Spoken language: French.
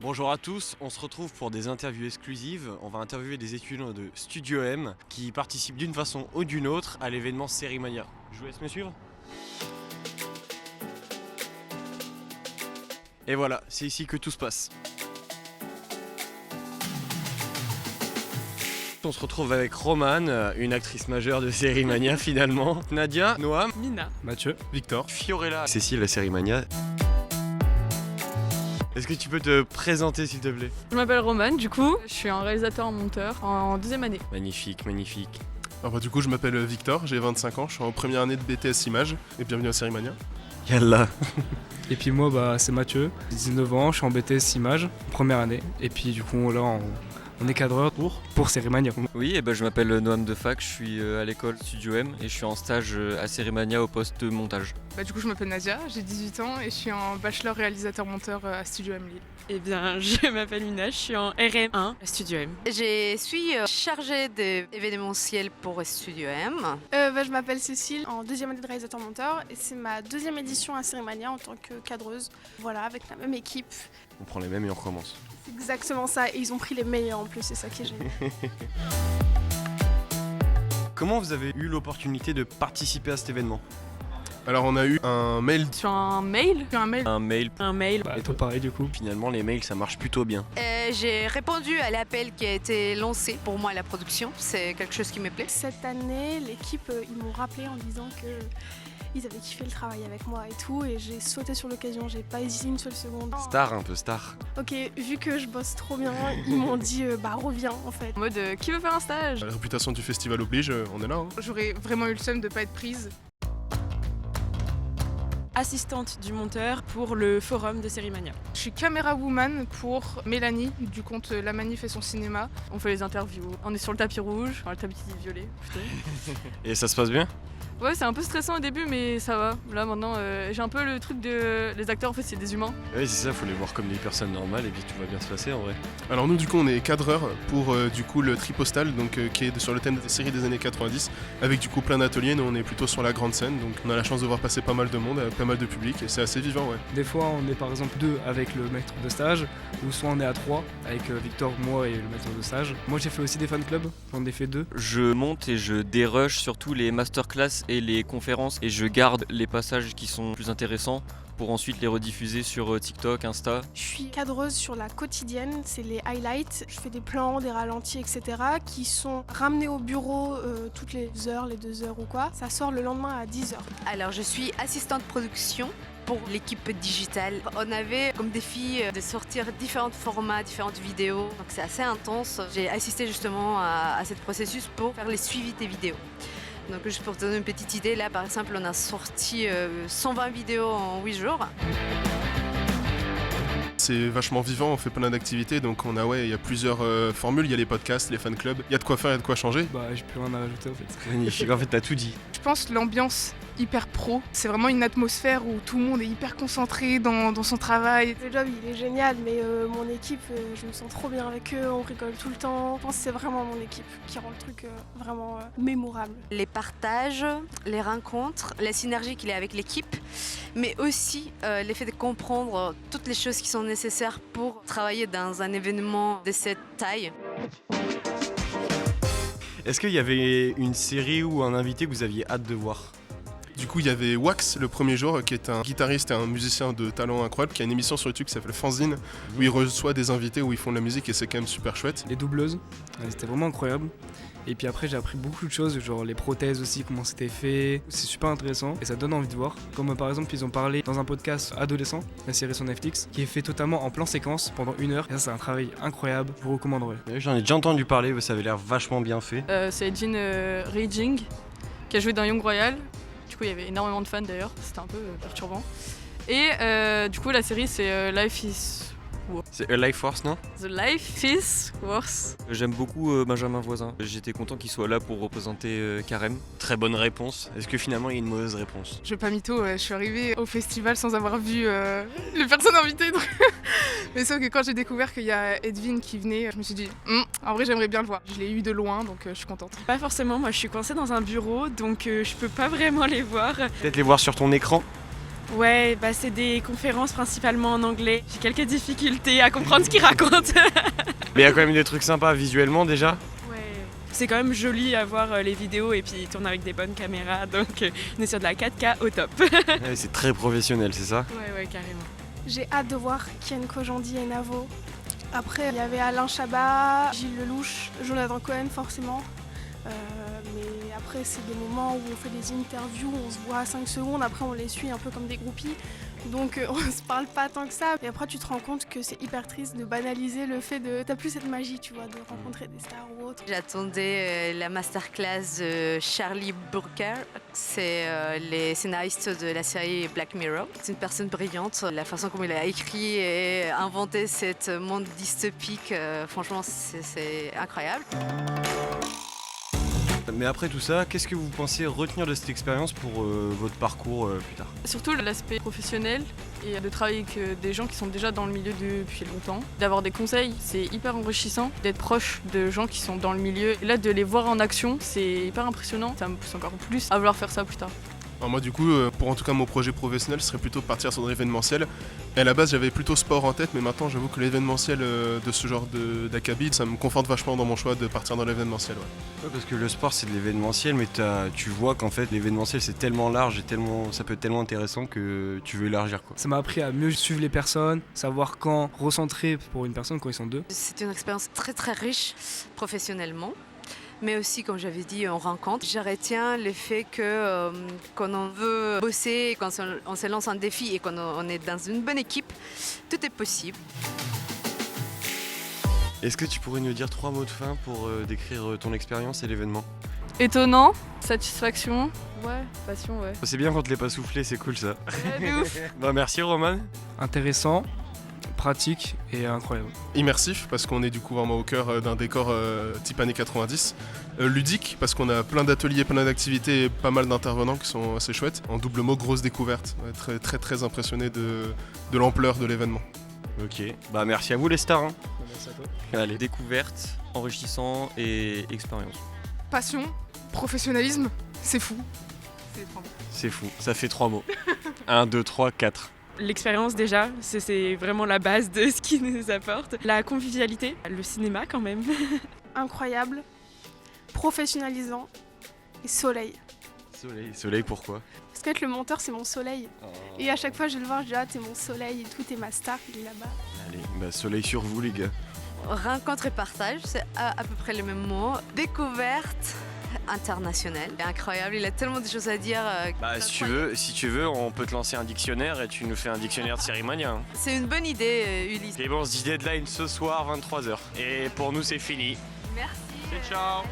Bonjour à tous, on se retrouve pour des interviews exclusives. On va interviewer des étudiants de Studio M qui participent d'une façon ou d'une autre à l'événement Sérimania. Je vous laisse me suivre. Et voilà, c'est ici que tout se passe. On se retrouve avec Romane, une actrice majeure de Sérimania finalement. Nadia, Noam, Mina, Mathieu, Victor, Fiorella, Cécile de Sérimania. Est-ce que tu peux te présenter s'il te plaît? je m'appelle Romane, du coup, je suis un réalisateur-monteur en deuxième année. Magnifique, magnifique. Alors du coup je m'appelle Victor, j'ai 25 ans, je suis en première année de BTS Images et bienvenue à Sérimania. Yallah. Et puis moi c'est Mathieu, j'ai 19 ans, je suis en BTS Images, première année. Et puis du coup là on est cadreur pour Sérimania. Oui, et je m'appelle Noam de Fac, je suis à l'école Studio M et je suis en stage à Sérimania au poste de montage. Du coup, je m'appelle Nadia, j'ai 18 ans et je suis en bachelor réalisateur-monteur à Studio M Lille. Eh bien, je m'appelle Mina, je suis en RM1 à Studio M. Je suis chargée d'événementiel pour Studio M. Je m'appelle Cécile, en deuxième année de réalisateur-monteur et c'est ma deuxième édition à Sérimania en tant que cadreuse. Voilà, avec la même équipe. On prend les mêmes et on recommence. C'est exactement ça et ils ont pris les meilleurs en plus, c'est ça qui est génial. Comment vous avez eu l'opportunité de participer à cet événement? Alors on a eu un mail, Sur un mail Un mail. Un mail. Et toi pareil du coup. Finalement, les mails, ça marche plutôt bien. J'ai répondu à l'appel qui a été lancé pour moi à la production. C'est quelque chose qui me plaît. Cette année, l'équipe, ils m'ont rappelé en disant que ils avaient kiffé le travail avec moi et tout et j'ai sauté sur l'occasion, j'ai pas hésité une seule seconde. Star, un peu star. Ok, vu que je bosse trop bien, ils m'ont dit reviens en fait. En mode qui veut faire un stage? la réputation du festival oblige, on est là. Hein. J'aurais vraiment eu le seum de pas être prise. Assistante du monteur pour le forum de Sérimania. Je suis caméra woman pour Mélanie du compte La Manif et son cinéma. On fait les interviews, on est sur le tapis rouge, enfin le tapis violet plutôt. Et ça se passe bien? Ouais, c'est un peu stressant au début, mais ça va. Là maintenant, j'ai un peu le truc de. Les acteurs en fait, c'est des humains. Oui, c'est ça, faut les voir comme des personnes normales et puis tout va bien se passer en vrai. Alors nous du coup on est cadreur pour du coup le Tripostal, donc qui est sur le thème des séries des années 90, avec du coup plein d'ateliers. Nous on est plutôt sur la grande scène, donc on a la chance de voir passer pas mal de monde, pas mal de public et c'est assez vivant ouais. Des fois on est par exemple 2 avec le maître de stage, ou soit on est à 3 avec Victor, moi et le maître de stage. Moi j'ai fait aussi des fan clubs, j'en ai fait 2. Je monte et je dérush surtout les masterclass et les conférences et je garde les passages qui sont plus intéressants pour ensuite les rediffuser sur TikTok, Insta. Je suis cadreuse sur la quotidienne, c'est les highlights. Je fais des plans, des ralentis, etc. qui sont ramenés au bureau toutes les heures, les 2 heures ou quoi. Ça sort le lendemain à 10h. Alors, je suis assistante production pour l'équipe digitale. On avait comme défi de sortir différents formats, différentes vidéos. Donc c'est assez intense. J'ai assisté justement à ce processus pour faire les suivis des vidéos. Donc juste pour te donner une petite idée, là par exemple on a sorti 120 vidéos en 8 jours. C'est vachement vivant, on fait plein d'activités, donc il y a plusieurs formules, il y a les podcasts, les fan clubs, il y a de quoi faire, il y a de quoi changer. J'ai plus rien à rajouter en fait. Magnifique, en fait t'as tout dit. Je pense l'ambiance hyper pro, c'est vraiment une atmosphère où tout le monde est hyper concentré dans son travail. Le job il est génial, mais mon équipe, je me sens trop bien avec eux, on rigole tout le temps. Je pense que c'est vraiment mon équipe qui rend le truc vraiment mémorable. Les partages, les rencontres, la synergie qu'il y a avec l'équipe, mais aussi l'effet de comprendre toutes les choses qui sont nécessaires pour travailler dans un événement de cette taille. Est-ce qu'il y avait une série ou un invité que vous aviez hâte de voir? Du coup il y avait Wax le premier jour qui est un guitariste et un musicien de talent incroyable qui a une émission sur YouTube qui s'appelle Fanzine où il reçoit des invités où ils font de la musique et c'est quand même super chouette. Les doubleuses, c'était vraiment incroyable. Et puis après j'ai appris beaucoup de choses, genre les prothèses aussi, comment c'était fait. C'est super intéressant et ça donne envie de voir. Comme par exemple ils ont parlé dans un podcast adolescent, la série sur Netflix, qui est fait totalement en plan séquence pendant 1 heure. Et ça c'est un travail incroyable, je vous recommanderais. J'en ai déjà entendu parler, ça avait l'air vachement bien fait. C'est Edwin Reijing qui a joué dans Young Royal. Du coup il y avait énormément de fans d'ailleurs, c'était un peu perturbant. Et du coup la série c'est Life is... C'est A Life Force, non? The Life is Worse. J'aime beaucoup Benjamin Voisin. J'étais content qu'il soit là pour représenter Carême. Très bonne réponse. Est-ce que finalement il y a une mauvaise réponse? Je vais pas mytho, je suis arrivée au festival sans avoir vu les personnes invitées. Mais sauf que quand j'ai découvert qu'il y a Edwin qui venait, je me suis dit, en vrai j'aimerais bien le voir. Je l'ai eu de loin, donc je suis contente. Pas forcément, moi je suis coincée dans un bureau, donc je peux pas vraiment les voir. Peut-être les voir sur ton écran? Ouais, bah c'est des conférences principalement en anglais. J'ai quelques difficultés à comprendre ce qu'ils racontent. Mais il y a quand même des trucs sympas visuellement déjà. Ouais. C'est quand même joli à voir les vidéos et puis ils tournent avec des bonnes caméras, donc on est sur de la 4K au top. Ouais, c'est très professionnel, c'est ça? Ouais, carrément. J'ai hâte de voir Kian Kojandi et Navo. Après, il y avait Alain Chabat, Gilles Lelouch, Jonathan Cohen forcément. Mais après, c'est des moments où on fait des interviews, on se voit à 5 secondes, après on les suit un peu comme des groupies. Donc on se parle pas tant que ça. Et après, tu te rends compte que c'est hyper triste de banaliser le fait de... T'as plus cette magie, tu vois, de rencontrer des stars ou autre. J'attendais la masterclass de Charlie Brooker, c'est les scénaristes de la série Black Mirror. C'est une personne brillante. La façon comme il a écrit et inventé cette monde dystopique, franchement, c'est incroyable. Mais après tout ça, qu'est-ce que vous pensez retenir de cette expérience pour votre parcours plus tard? Surtout l'aspect professionnel et de travailler avec des gens qui sont déjà dans le milieu depuis longtemps. D'avoir des conseils, c'est hyper enrichissant. D'être proche de gens qui sont dans le milieu. Et là, de les voir en action, c'est hyper impressionnant. Ça me pousse encore plus à vouloir faire ça plus tard. Alors moi du coup, pour en tout cas mon projet professionnel, ce serait plutôt de partir sur de l'événementiel. Et à la base j'avais plutôt sport en tête, mais maintenant j'avoue que l'événementiel de ce genre d'acabit, ça me conforte vachement dans mon choix de partir dans l'événementiel. Ouais. Ouais, parce que le sport c'est de l'événementiel, mais tu vois qu'en fait l'événementiel c'est tellement large et ça peut être tellement intéressant que tu veux élargir quoi. Ça m'a appris à mieux suivre les personnes, savoir quand recentrer pour une personne quand ils sont deux. C'est une expérience très très riche professionnellement. Mais aussi, comme j'avais dit, on rencontre. Je retiens le fait que quand on veut bosser, quand on se lance un défi et quand on est dans une bonne équipe, tout est possible. Est-ce que tu pourrais nous dire 3 mots de fin pour décrire ton expérience et l'événement? Étonnant, satisfaction, ouais, passion, ouais. C'est bien quand tu l'es pas soufflé, c'est cool ça. Ouais, de ouf. Bah, merci Roman. Intéressant, pratique et incroyable. Immersif parce qu'on est du coup vraiment au cœur d'un décor type années 90. Ludique parce qu'on a plein d'ateliers, plein d'activités et pas mal d'intervenants qui sont assez chouettes. En double mot, grosse découverte. Ouais, très impressionné de l'ampleur de l'événement. Ok, bah merci à vous les stars. Hein. Merci à toi. Allez. Découverte, enrichissant et expérience. Passion, professionnalisme, c'est fou. C'est trop bon. C'est fou, ça fait 3 mots. 1, 2, 3, 4. L'expérience déjà, c'est vraiment la base de ce qui nous apporte. La convivialité, le cinéma quand même. Incroyable, professionnalisant et soleil. Soleil pourquoi? Parce qu'être le monteur, c'est mon soleil. Et à chaque fois, je vais le voir, je dis ah, t'es mon soleil et tout, t'es ma star, il est là-bas. Allez, bah soleil sur vous les gars. Rencontre et partage, c'est à peu près les mêmes mots. Découverte internationale. C'est incroyable, il a tellement de choses à dire. Bah si tu veux, on peut te lancer un dictionnaire et tu nous fais un dictionnaire de Sérimania. Hein. C'est une bonne idée, Ulysse. Et bon, on se dit deadline ce soir 23h. Et pour nous c'est fini. Merci. Ciao.